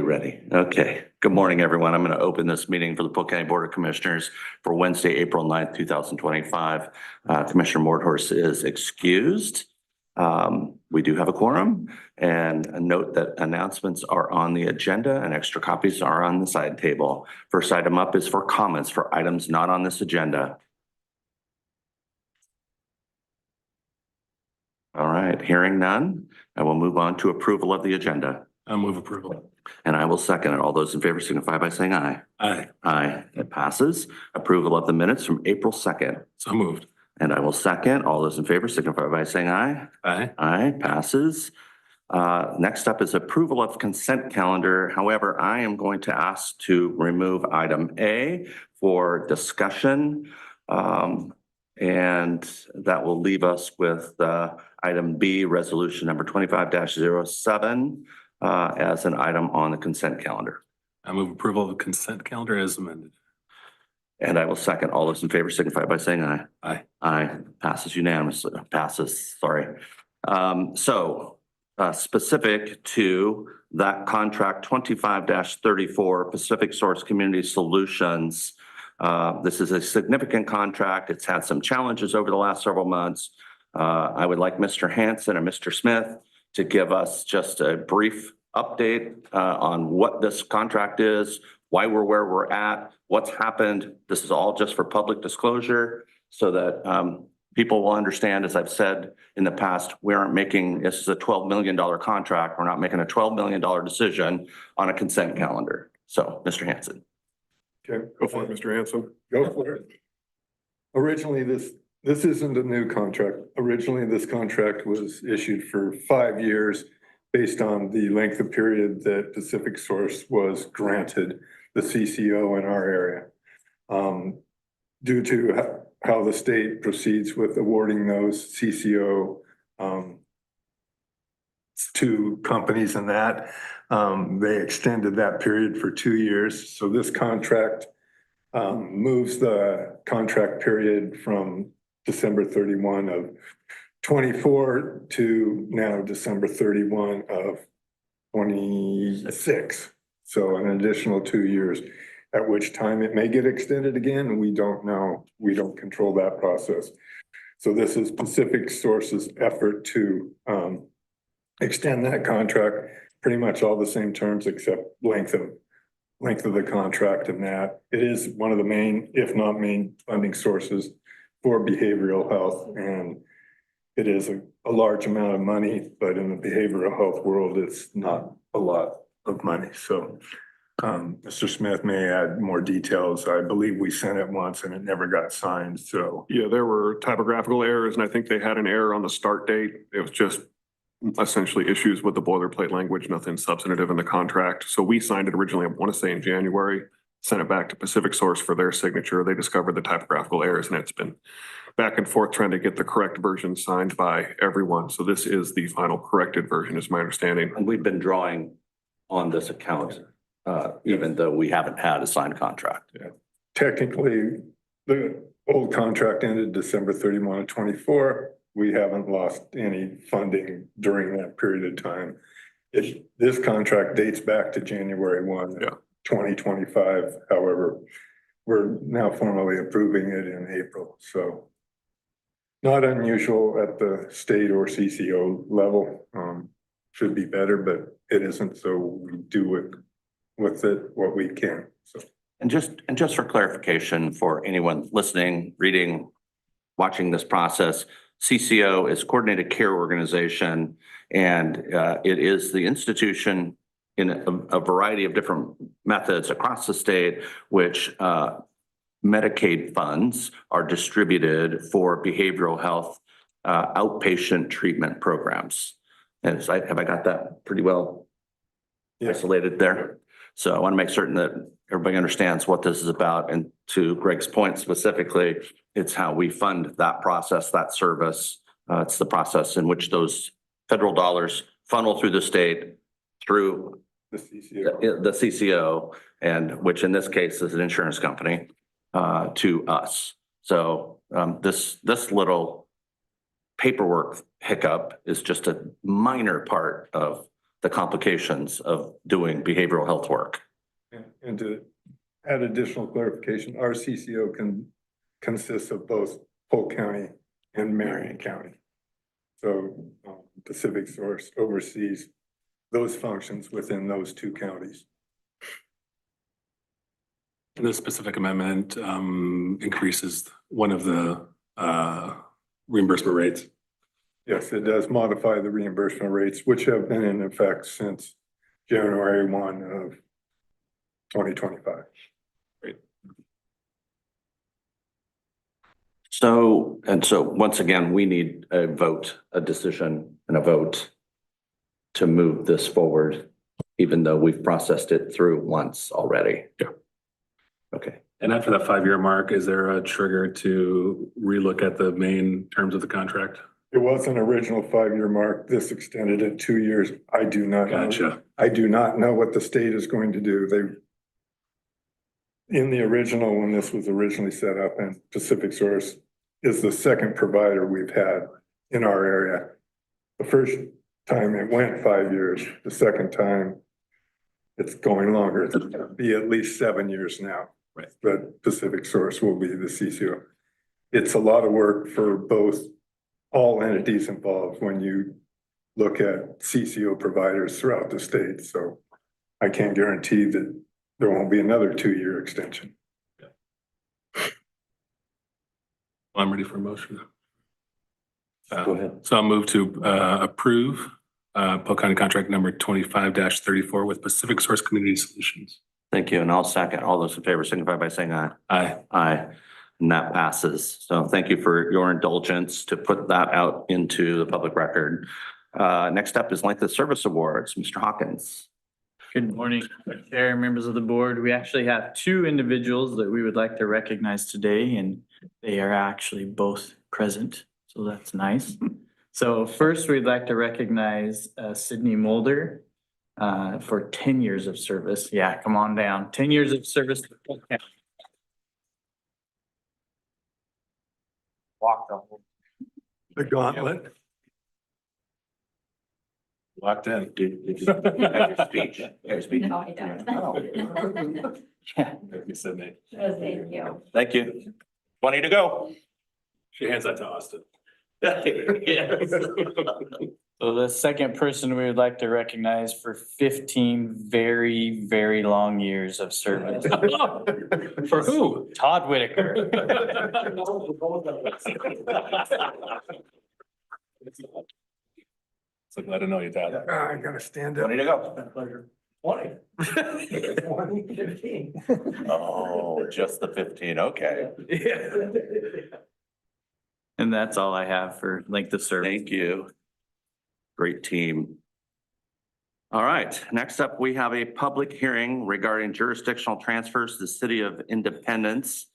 we ready? Okay. Good morning, everyone. I'm going to open this meeting for the Polk County Board of Commissioners for Wednesday, April 9th, 2025. Commissioner Mordhorst is excused. We do have a quorum, and a note that announcements are on the agenda and extra copies are on the side table. First item up is for comments for items not on this agenda. All right, hearing none, I will move on to approval of the agenda. I move approval. And I will second it. All those in favor signify by saying aye. Aye. Aye. It passes. Approval of the minutes from April 2nd. So moved. And I will second. All those in favor signify by saying aye. Aye. Aye. Passes. Next up is approval of consent calendar. However, I am going to ask to remove item A for discussion. And that will leave us with item B, resolution number 25-07 as an item on the consent calendar. I move approval of the consent calendar as amended. And I will second. All those in favor signify by saying aye. Aye. Aye. Passes unanimously. Passes, sorry. Specific to that contract 25-34 Pacific Source Community Solutions. This is a significant contract. It's had some challenges over the last several months. I would like Mr. Hanson and Mr. Smith to give us just a brief update on what this contract is, why we're where we're at, what's happened. This is all just for public disclosure so that people will understand, as I've said in the past, we aren't making, this is a $12 million contract. We're not making a $12 million decision on a consent calendar. So, Mr. Hanson. Okay, Go for it, Mr. Hanson. go for it. Originally, this isn't a new contract. Originally, this contract was issued for 5 years based on the length of period that Pacific Source was granted the CCO in our area. Due to how the state proceeds with awarding those CCO to companies and that, they extended that period for 2 years. So this contract moves the contract period from December 31 of 24 to now December 31 of 26. So an additional 2 years, at which time it may get extended again. We don't know. We don't control that process. So this is Pacific Source's effort to extend that contract, pretty much all the same terms except length of the contract, and that it is one of the main, if not main, funding sources for behavioral health. And it is a large amount of money, but in the behavioral health world, it's not a lot of money. So Mr. Smith may add more details. I believe we sent it once and it never got signed. So yeah, there were typographical errors, and I think they had an error on the start date. It was just essentially issues with the boilerplate language, nothing substantive in the contract. So we signed it originally, I want to say in January, sent it back to Pacific Source for their signature. They discovered the typographical errors, and it's been back and forth trying to get the correct version signed by everyone. So this is the final corrected version, is my understanding. And we've been drawing on this account, even though we haven't had a signed contract. yeah, technically, the old contract ended December 31 of 24. We haven't lost any funding during that period of time. This contract dates back to January 1, 2025. However, we're now formally approving it in April. So not unusual at the state or CCO level. Should be better, but it isn't. So we do it with it what we can. So. And just for clarification for anyone listening, reading, watching this process, CCO is Coordinated Care Organization, and it is the institution in a variety of different methods across the state, which Medicaid funds are distributed for behavioral health outpatient treatment programs. And have I got that pretty well isolated there? So I want to make certain that everybody understands what this is about. And to Greg's point specifically, it's how we fund that process, that service. It's the process in which those federal dollars funnel through the state through the CCO, and which in this case is an insurance company to us. So this little paperwork hiccup is just a minor part of the complications of doing behavioral health work. And to add additional clarification, our CCO consists of both Polk County and Marion County. So Pacific Source oversees those functions within those two counties. This specific amendment increases one of the reimbursement rates. Yes, it does modify the reimbursement rates, which have been in effect since January 1 of 2025. So once again, we need a vote, a decision and a vote to move this forward, even though we've processed it through once already. Yeah. Okay. And after that 5-year mark, is there a trigger to relook at the main terms of the contract? It was an original 5-year mark. This extended it 2 years. I do not know. Gotcha. I do not know what the state is going to do. In the original, when this was originally set up, and Pacific Source is the second provider we've had in our area. The first time it went 5 years, the second time it's going longer. It's gonna be at least 7 years now. Right. But Pacific Source will be the CCO. It's a lot of work for all entities involved when you look at CCO providers throughout the state. So I can't guarantee that there won't be another 2-year extension. I'm ready for a motion. Go ahead. So I'll move to approve Polk County contract number 25-34 with Pacific Source Community Solutions. Thank you. And I'll second. All those in favor signify by saying aye. Aye. Aye. And that passes. So thank you for your indulgence to put that out into the public record. Next up is length of service awards. Mr. Hawkins. Good morning, Chair, members of the board. We actually have 2 individuals that we would like to recognize today, and they are actually both present, so that's nice. So first, we'd like to recognize Sydney Mulder for 10 years of service. Yeah, come on down. 10 years of service. to Polk County. Walk the whole. The gauntlet. Locked in. Speech. Your speech. No, I don't. Yeah. Thank you, Sydney. Thank you. Thank you. 20 to go. She hands that to Austin. Yes. So the second person we would like to recognize for 15 very, very long years of service. For who? Todd Whitaker. So glad to know you, Dad. I gotta stand up. 20 to go. 20. Oh, just the 15. Okay. And that's all I have for length of service. Thank you. Great team. All right, next up, we have a public hearing regarding jurisdictional transfers to the City of Independence.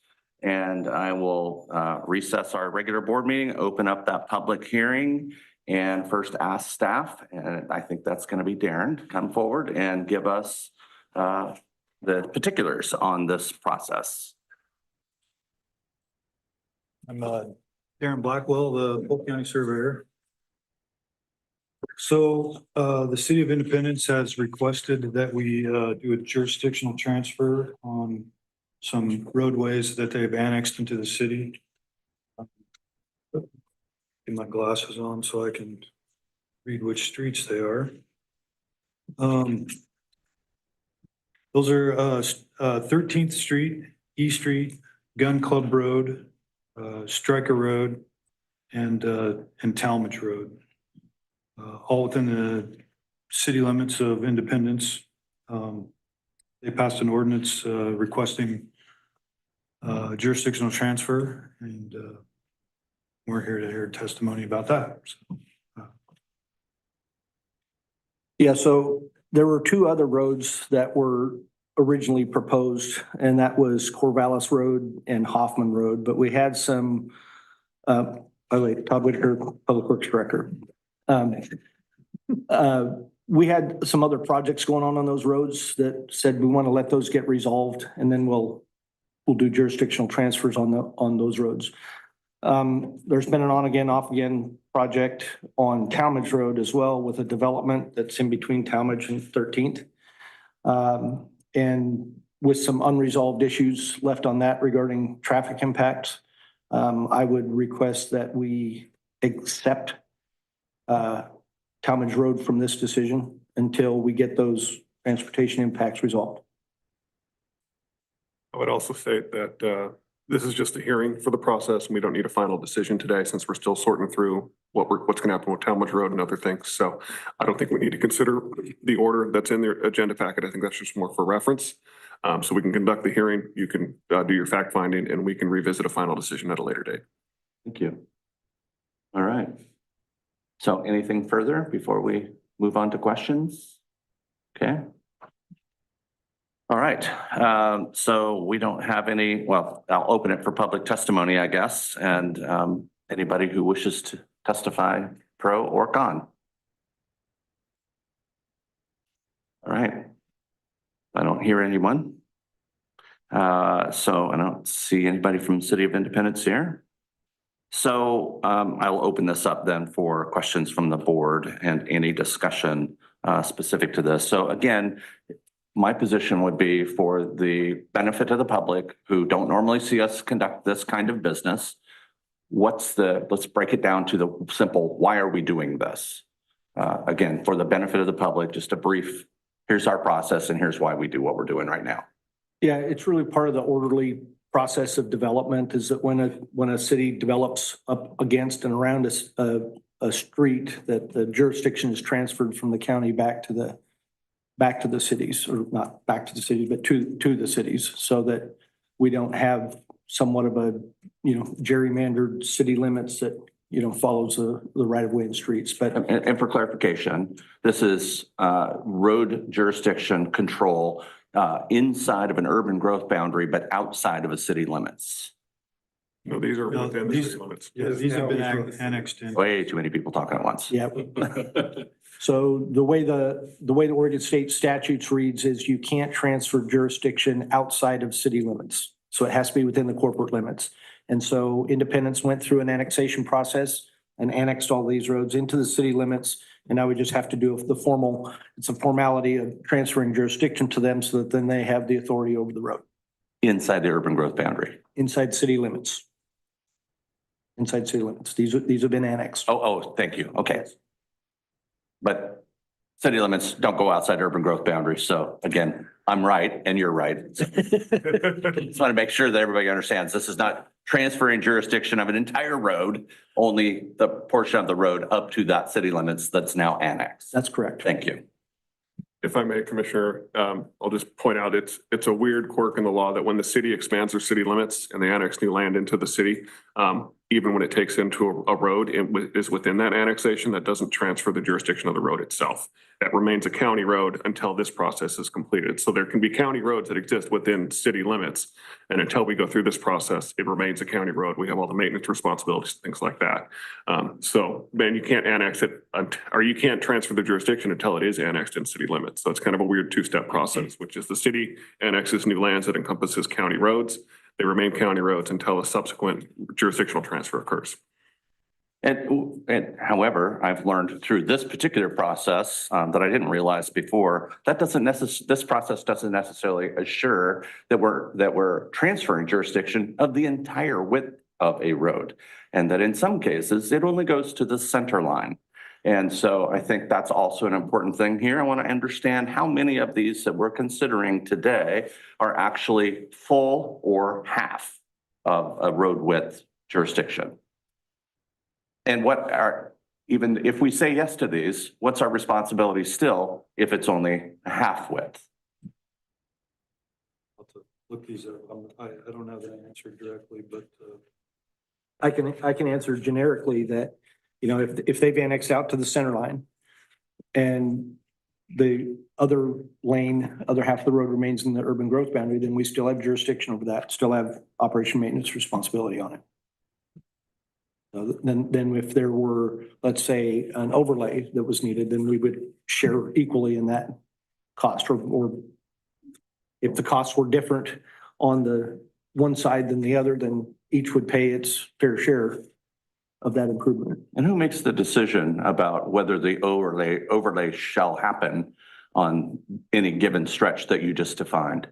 And I will recess our regular board meeting, open up that public hearing, and first ask staff, and I think that's going to be Darren, to come forward and give us the particulars on this process. I'm Darren Blackwell, the Polk County Surveyor. So the City of Independence has requested that we do a jurisdictional transfer on some roadways that they've annexed into the city. Get my glasses on so I can read which streets they are. Those are 13th Street, E Street, Gun Club Road, Stryker Road, and Talmadge Road. All within the city limits of Independence. They passed an ordinance requesting jurisdictional transfer, and we're here to hear testimony about that. Yeah, so there were 2 other roads that were originally proposed, and that was Corvallis Road and Hoffman Road, but we had some, by the way, Todd Whitaker, Public Works Director. We had some other projects going on those roads that said we want to let those get resolved, and then we'll do jurisdictional transfers on those roads. There's been an on again, off again project on Talmadge Road as well with a development that's in between Talmadge and 13th. And with some unresolved issues left on that regarding traffic impacts, I would request that we accept Talmadge Road from this decision until we get those transportation impacts resolved. I would also state that this is just a hearing for the process and we don't need a final decision today since we're still sorting through what's going to happen with Talmadge Road and other things. So I don't think we need to consider the order that's in their agenda packet. I think that's just more for reference. So we can conduct the hearing, you can do your fact finding, and we can revisit a final decision at a later date. Thank you. All right. So anything further before we move on to questions? Okay. All right. So we don't have any, well, I'll open it for public testimony, I guess, and anybody who wishes to testify pro or con. All right. I don't hear anyone. So I don't see anybody from the City of Independence here. So I'll open this up then for questions from the board and any discussion specific to this. So again, my position would be for the benefit of the public who don't normally see us conduct this kind of business. Let's break it down to the simple, why are we doing this? Again, for the benefit of the public, just a brief, here's our process and here's why we do what we're doing right now. Yeah, it's really part of the orderly process of development is that when a city develops up against and around a street, that the jurisdiction is transferred from the county back to the cities, or not back to the cities, but to the cities, so that we don't have somewhat of a, gerrymandered city limits that, follows the right of way in streets. But And for clarification, this is road jurisdiction control inside of an urban growth boundary, but outside of a city limits. No, these are No, within the these- city limits. Yeah, these have been annexed in. Way too many people talking at once. yeah. So the way the Oregon State statutes reads is you can't transfer jurisdiction outside of city limits. So it has to be within the corporate limits. And so Independence went through an annexation process and annexed all these roads into the city limits. And now we just have to do it's a formality of transferring jurisdiction to them so that then they have the authority over the road Inside the urban growth boundary. inside city limits. Inside city limits. These have been annexed. Oh, thank you. Okay. But city limits don't go outside urban growth boundaries. So again, I'm right and you're right. Just want to make sure that everybody understands this is not transferring jurisdiction of an entire road, only the portion of the road up to that city limits that's now annexed. That's correct. Thank you. If I may, Commissioner, I'll just point out, it's a weird quirk in the law that when the city expands their city limits and they annex new land into the city, even when it takes into a road, it is within that annexation, that doesn't transfer the jurisdiction of the road itself. That remains a county road until this process is completed. So there can be county roads that exist within city limits. And until we go through this process, it remains a county road. We have all the maintenance responsibilities, things like that. So, man, you can't annex it, or you can't transfer the jurisdiction until it is annexed in city limits. So it's kind of a weird two-step process, which is the city annexes new lands that encompasses county roads. They remain county roads until a subsequent jurisdictional transfer occurs. And however, I've learned through this particular process that I didn't realize before, this process doesn't necessarily assure that we're transferring jurisdiction of the entire width of a road. And that in some cases, it only goes to the center line. And so I think that's also an important thing here. I want to understand how many of these that we're considering today are actually full or half of a road width jurisdiction. And even if we say yes to these, what's our responsibility still if it's only a half width? I'll have to look these up. I don't have that answer directly, but I can answer generically that, if they've annexed out to the center line and the other half of the road remains in the urban growth boundary, then we still have jurisdiction over that, still have operation maintenance responsibility on it. Then if there were, let's say, an overlay that was needed, then we would share equally in that cost, or if the costs were different on the one side than the other, then each would pay its fair share of that improvement. And who makes the decision about whether the overlay shall happen on any given stretch that you just defined?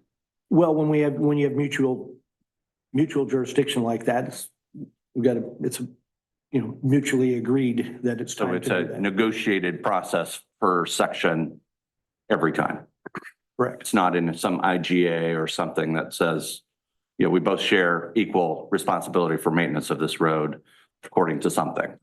Well, when you have mutual jurisdiction like that, it's mutually agreed that it's So time it's to a do that. negotiated process per section every time. Correct. It's not in some IGA or something that says, we both share equal responsibility for maintenance of this road according to something.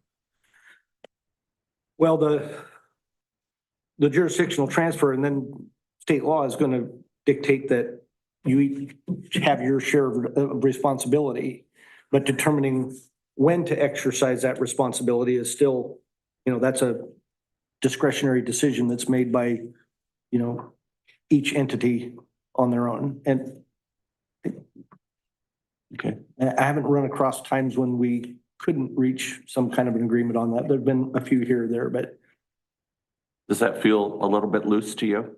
Well, the jurisdictional transfer and then state law is going to dictate that you each have your share of responsibility, but determining when to exercise that responsibility is still, that's a discretionary decision that's made by, each entity on their own. And Okay. I haven't run across times when we couldn't reach some kind of an agreement on that. There've been a few here or there, but Does that feel a little bit loose to you?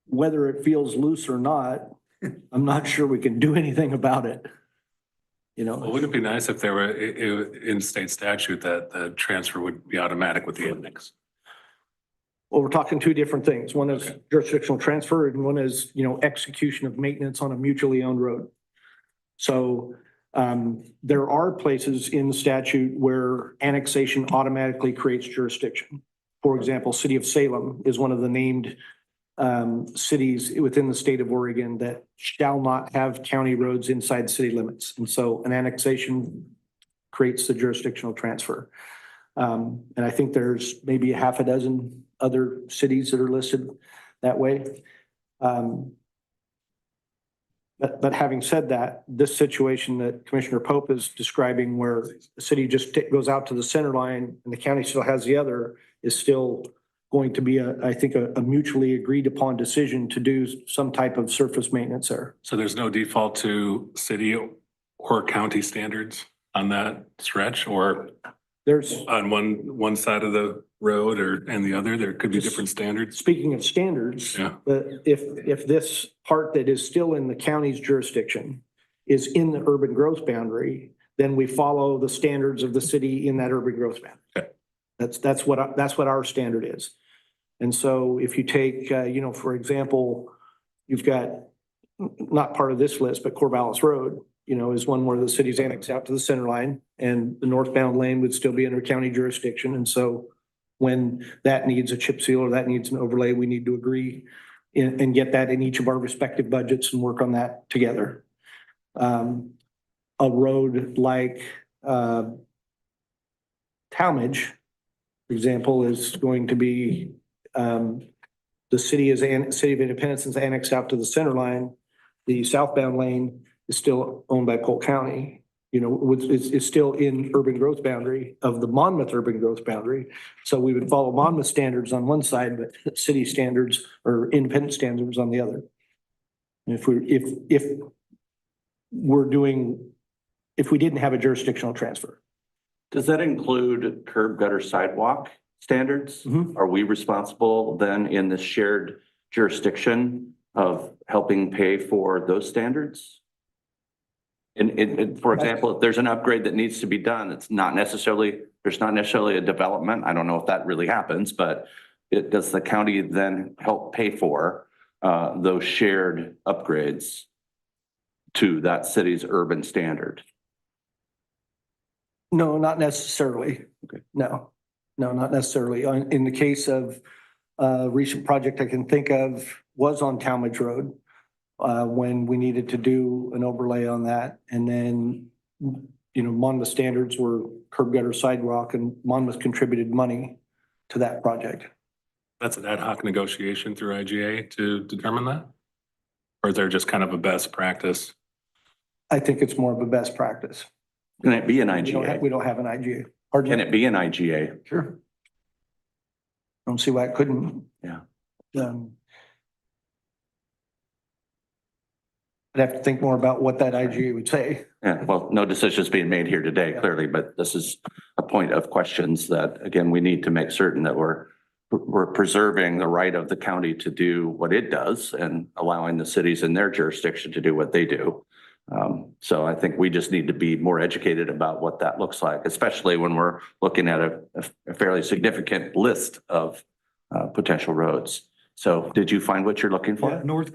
whether it feels loose or not, I'm not sure we can do anything about it. Well, wouldn't it be nice if there were in state statute that the transfer would be automatic with the index? Well, we're talking two different things. One is jurisdictional transfer and one is, execution of maintenance on a mutually owned road. So there are places in the statute where annexation automatically creates jurisdiction. For example, City of Salem is one of the named cities within the state of Oregon that shall not have county roads inside city limits. And so an annexation creates the jurisdictional transfer. And I think there's maybe a half a dozen other cities that are listed that way. But having said that, this situation that Commissioner Pope is describing where the city just goes out to the center line and the county still has the other is still going to be I think a mutually agreed upon decision to do some type of surface maintenance there. So there's no default to city or county standards on that stretch, or There's, on one side of the road and the other, there could be different standards? speaking of standards, Yeah. if this part that is still in the county's jurisdiction is in the urban growth boundary, then we follow the standards of the city in that urban growth boundary. Okay. That's what our standard is. And so if you take, for example, you've got not part of this list, but Corvallis Road, is one where the city's annexed out to the center line and the northbound lane would still be under county jurisdiction. And so when that needs a chip seal or that needs an overlay, we need to agree and get that in each of our respective budgets and work on that together. A road like Talmadge, for example, is going to be the city of Independence is annexed out to the center line. The southbound lane is still owned by Polk County. It's still in urban growth boundary of the Monmouth urban growth boundary. So we would follow Monmouth standards on one side, but city standards or independent standards on the other. And if we didn't have a jurisdictional transfer. Does that include curb gutter sidewalk standards? Mhm. Are we responsible then in this shared jurisdiction of helping pay for those standards? And for example, if there's an upgrade that needs to be done, there's not necessarily a development. I don't know if that really happens, but does the county then help pay for those shared upgrades to that city's urban standard? No, not necessarily. Okay. No, not necessarily. In the case of a recent project I can think of was on Talmadge Road, when we needed to do an overlay on that. And then, Monmouth standards were curb gutter sidewalk and Monmouth contributed money to that project. That's an ad hoc negotiation through IGA to determine that? Or is there just kind of a best practice? I think it's more of a best practice. Can it be an We IGA? don't have an IGA. Pardon? Can it be an IGA? Sure. Don't see why it couldn't. Yeah. I'd have to think more about what that IGA would say. Yeah, well, no decisions being made here today, clearly, but this is a point of questions that, again, we need to make certain that we're we're preserving the right of the county to do what it does and allowing the cities in their jurisdiction to do what they do. So I think we just need to be more educated about what that looks like, especially when we're looking at a fairly significant list of potential roads. So did you find what you're looking Yeah, for? North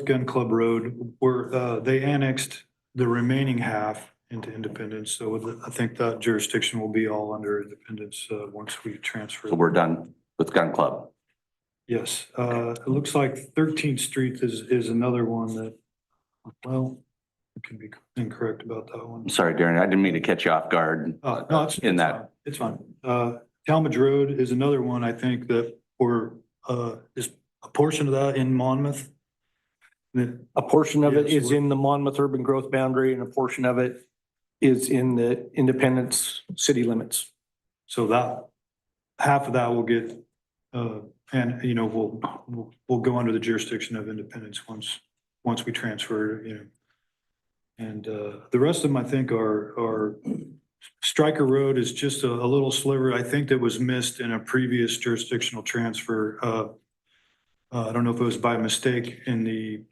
Gun Club Road, where they annexed the remaining half into Independence. So I think that jurisdiction will be all under Independence once we transfer. So we're done with Gun Club. Yes, it looks like 13th Street is another one that, well, I could be incorrect about that one. I'm sorry, Darren, I didn't mean to catch you off guard. No, it's In that. fine. It's fine. Talmadge Road is another one, I think that is a portion of that in Monmouth. A portion of it Yes, is in the Monmouth urban growth boundary and a portion of it is in the Independence city limits. So that, half of that will get, and, you know, we'll go under the jurisdiction of Independence once we transfer, you know. And, the rest of them, I think, are Stryker Road is just a little sliver, I think, that was missed in a previous jurisdictional transfer. I don't know if it was by mistake in the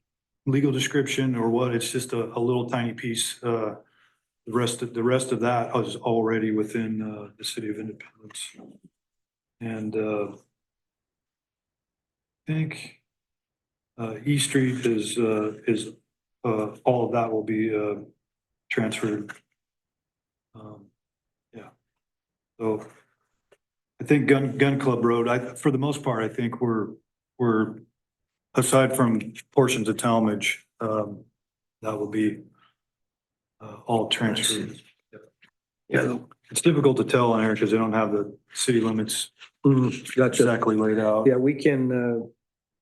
legal description or what. It's just a little tiny piece. The rest of that is already within the city of Independence. And I think E Street is all of that will be transferred. Yeah. So I think Gun Club Road, for the most part, I think we're aside from portions of Talmadge, that will be all transferred. Yeah, it's difficult to tell on here because they don't have the city limits Gotcha. exactly laid out. Yeah, we can,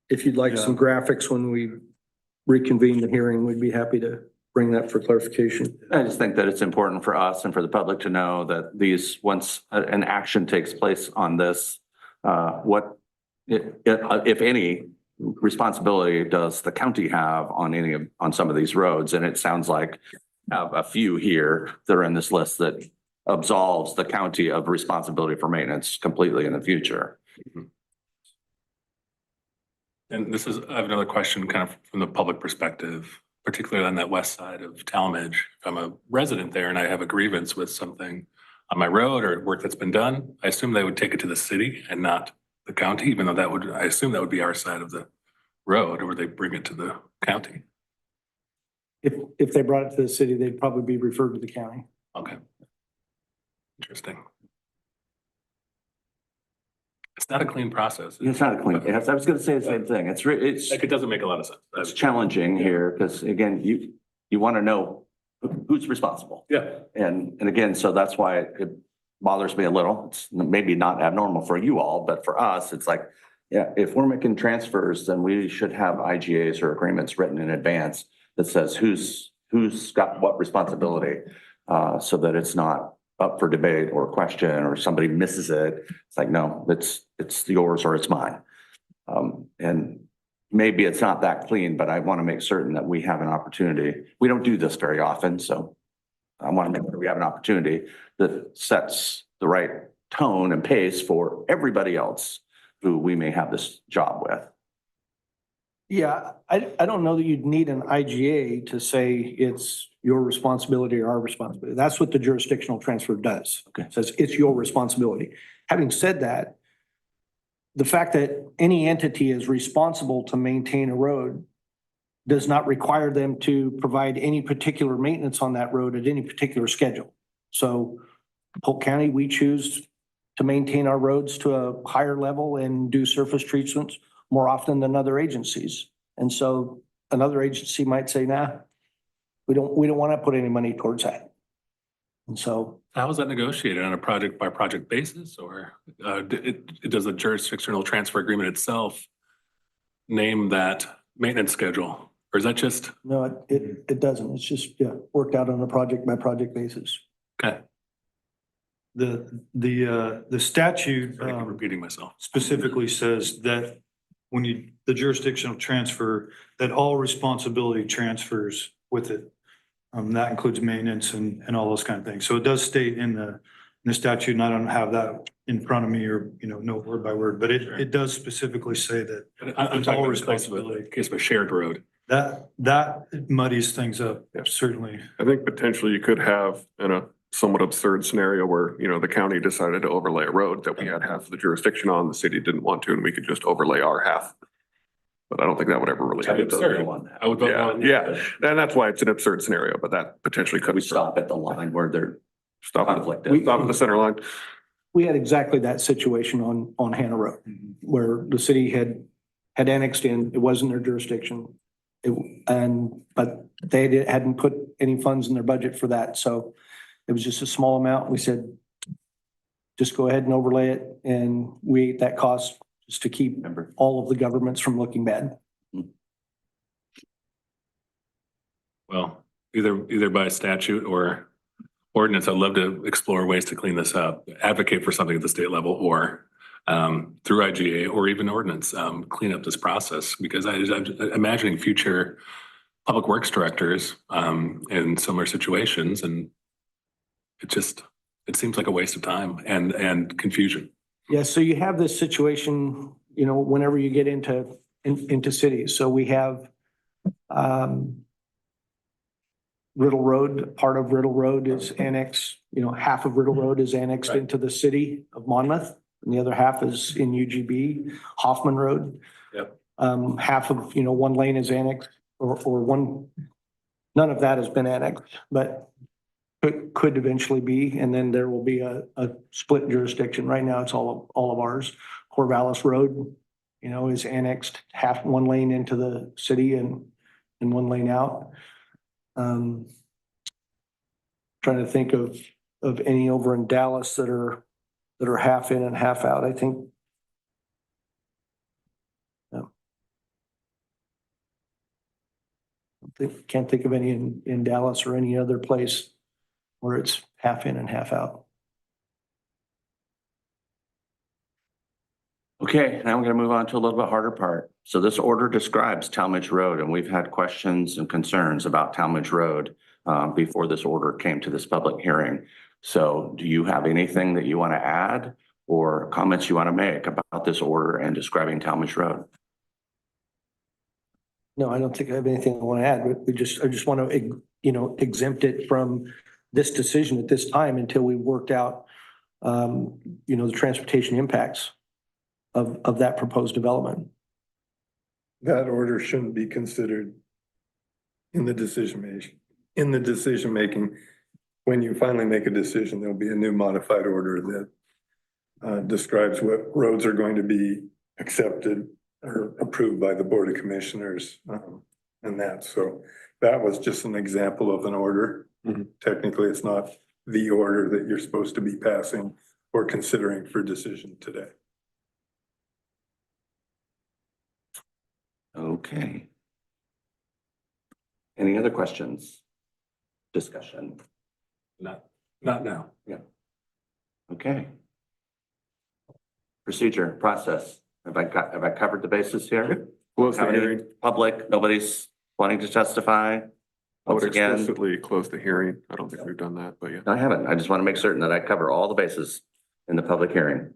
if you'd like some Yeah. graphics when we reconvene the hearing, we'd be happy to bring that for clarification. I just think that it's important for us and for the public to know that once an action takes place on this, what, if any, responsibility does the county have on some of these roads? And it sounds like have a few here that are in this list that absolves the county of responsibility for maintenance completely in the future. And I have another question kind of from the public perspective, particularly on that west side of Talmadge. If I'm a resident there and I have a grievance with something on my road or work that's been done, I assume they would take it to the city and not the county, even though I assume that would be our side of the road, or would they bring it to the county? If they brought it to the city, they'd probably be referred to the county. Okay. Interesting. It's not a clean process. It's not a clean, I was gonna say the same thing. It's Like, it doesn't make a lot of sense. it's challenging here because again, you want to know who's responsible. Yeah. And again, so that's why it bothers me a little. It's maybe not abnormal for you all, but for us, it's like, yeah, if we're making transfers, then we should have IGAs or agreements written in advance that says who's got what responsibility, so that it's not up for debate or question or somebody misses it. It's like, no, it's yours or it's mine. And maybe it's not that clean, but I want to make certain that we have an opportunity. We don't do this very often, so I want to make sure we have an opportunity that sets the right tone and pace for everybody else who we may have this job with. Yeah, I don't know that you'd need an IGA to say it's your responsibility or our responsibility. That's what the jurisdictional transfer does. Okay. It says it's your responsibility. Having said that, the fact that any entity is responsible to maintain a road does not require them to provide any particular maintenance on that road at any particular schedule. So Polk County, we choose to maintain our roads to a higher level and do surface treatments more often than other agencies. And so another agency might say, nah, we don't want to put any money towards that. And so How is that negotiated on a project by project basis, or does the jurisdictional transfer agreement itself name that maintenance schedule? Or is that just, no, it doesn't. It's just, worked out on a project by project basis. okay, The statute I keep repeating myself. specifically says that when the jurisdictional transfer, that all responsibility transfers with it. That includes maintenance and all those kind of things. So it does state in the statute, and I don't have that in front of me or, no word by word, but it does specifically say that I'm It's talking all about the case of responsibility. case of a shared road. that muddies things up, certainly. I think potentially you could have in a somewhat absurd scenario where, the county decided to overlay a road that we had half of the jurisdiction on, the city didn't want to, and we could just overlay our half. But I don't think that would ever really That'd be happen. absurd. I would vote no on that. Yeah, and that's why it's an absurd scenario, but that potentially could. We stop at the line where they're Stop at conflicted. the center line. We had exactly that situation on Hannah Road, where the city had annexed in, it wasn't their jurisdiction. But they hadn't put any funds in their budget for that, so it was just a small amount. We said, just go ahead and overlay it, and we ate that cost just to keep Remember. all of the governments from looking bad. Well, either by statute or ordinance, I'd love to explore ways to clean this up, advocate for something at the state level or through IGA or even ordinance, clean up this process because I'm imagining future public works directors in similar situations and it seems like a waste of time and confusion. Yeah, so you have this situation, whenever you get into cities. So we have Riddle Road, part of Riddle Road is annexed, half of Riddle Road is annexed Right. into the city of Monmouth. And the other half is in UGB, Hoffman Road. Yep. Half of, one lane is annexed or one, none of that has been annexed, but could eventually be. And then there will be a split jurisdiction. Right now, it's all of ours. Corvallis Road, is annexed half one lane into the city and one lane out. Trying to think of any over in Dallas that are half in and half out, I think. No. Can't think of any in Dallas or any other place where it's half in and half out. Okay, now I'm going to move on to a little bit harder part. So this order describes Talmadge Road, and we've had questions and concerns about Talmadge Road before this order came to this public hearing. So do you have anything that you want to add or comments you want to make about this order and describing Talmadge Road? No, I don't think I have anything I want to add. I just want to, exempt it from this decision at this time until we worked out, the transportation impacts of that proposed development. That order shouldn't be considered in the decision making. When you finally make a decision, there'll be a new modified order that describes what roads are going to be accepted or approved by the Board of Commissioners and that. So that was just an example of an order. Technically, it's not the order that you're supposed to be passing or considering for decision today. Okay. Any other questions? Discussion? Not now. Okay. Procedure, process. Have I covered the bases here? Close the Have any hearing. public, nobody's wanting to testify? I would Once again, explicitly close the hearing. I don't think we've done that, but yeah. I haven't. I just want to make certain that I cover all the bases in the public hearing.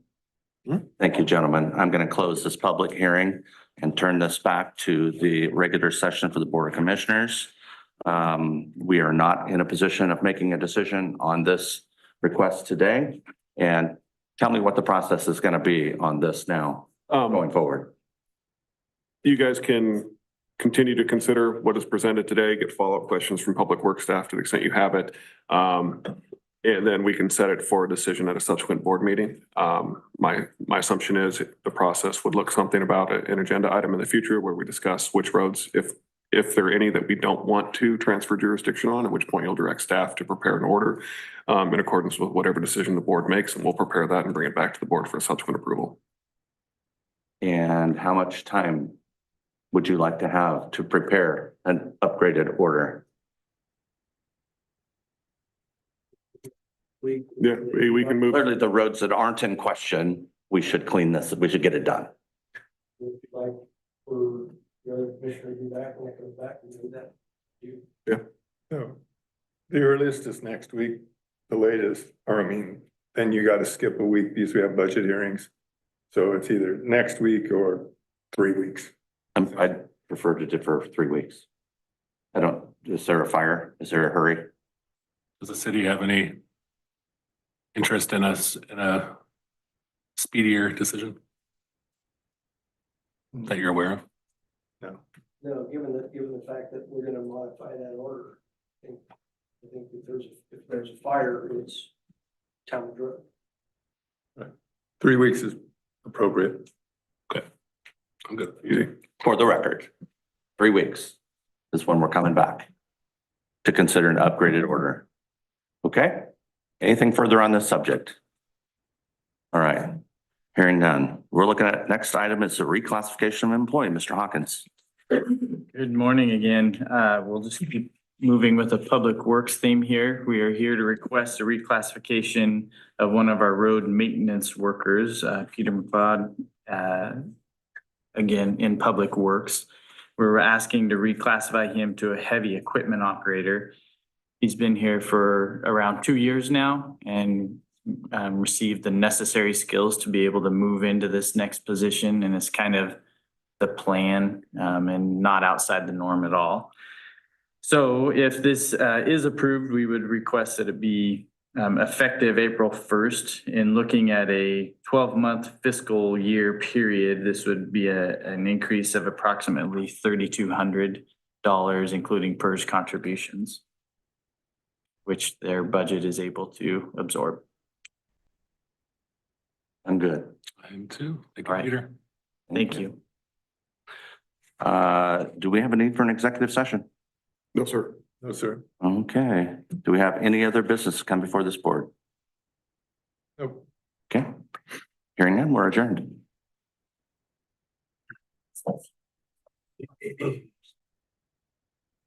Thank you, gentlemen. I'm going to close this public hearing and turn this back to the regular session for the Board of Commissioners. We are not in a position of making a decision on this request today. And tell me what the process is going to be on this now going forward. You guys can continue to consider what is presented today, get follow-up questions from Public Works staff to the extent you have it. And then we can set it for a decision at a subsequent board meeting. My assumption is the process would look something about an agenda item in the future where we discuss which roads, if there are any that we don't want to transfer jurisdiction on, at which point you'll direct staff to prepare an order in accordance with whatever decision the board makes, and we'll prepare that and bring it back to the board for a subsequent approval. And how much time would you like to have to prepare an upgraded order? We can move. Clearly, the roads that aren't in question, we should clean this, we should get it done. Like for the other commissioner to be back when it comes back and do that. So the earliest is next week, the latest, or I mean, then you gotta skip a week because we have budget hearings. So it's either next week or 3 weeks. I'd prefer to defer 3 weeks. Is there a fire? Is there a hurry? Does the city have any interest in us in a speedier decision that you're aware of? No, given the fact that we're gonna modify that order, I think if there's a fire, it's town drug. 3 weeks is appropriate. I'm good. Easy. For the record, 3 weeks is when we're coming back to consider an upgraded order. Okay? Anything further on this subject? All right, hearing none. We're looking at, next item is the reclassification of employee, Mr. Hawkins. Good morning again. We'll just keep moving with the public works theme here. We are here to request a reclassification of one of our road maintenance workers, Peter McLeod, again, in public works. We're asking to reclassify him to a heavy equipment operator. He's been here for around 2 years now and received the necessary skills to be able to move into this next position, and it's kind of the plan and not outside the norm at all. So if this is approved, we would request that it be effective April 1st. In looking at a 12-month fiscal year period, this would be an increase of approximately $3,200, including PERS contributions, which their budget is able to absorb. I'm good. I am too. Thank All you, right. Peter. Thank you. Do we have a need for an executive session? No, sir. No, sir. Okay. Do we have any other business to come before this board? Nope. Okay. Hearing none, we're adjourned.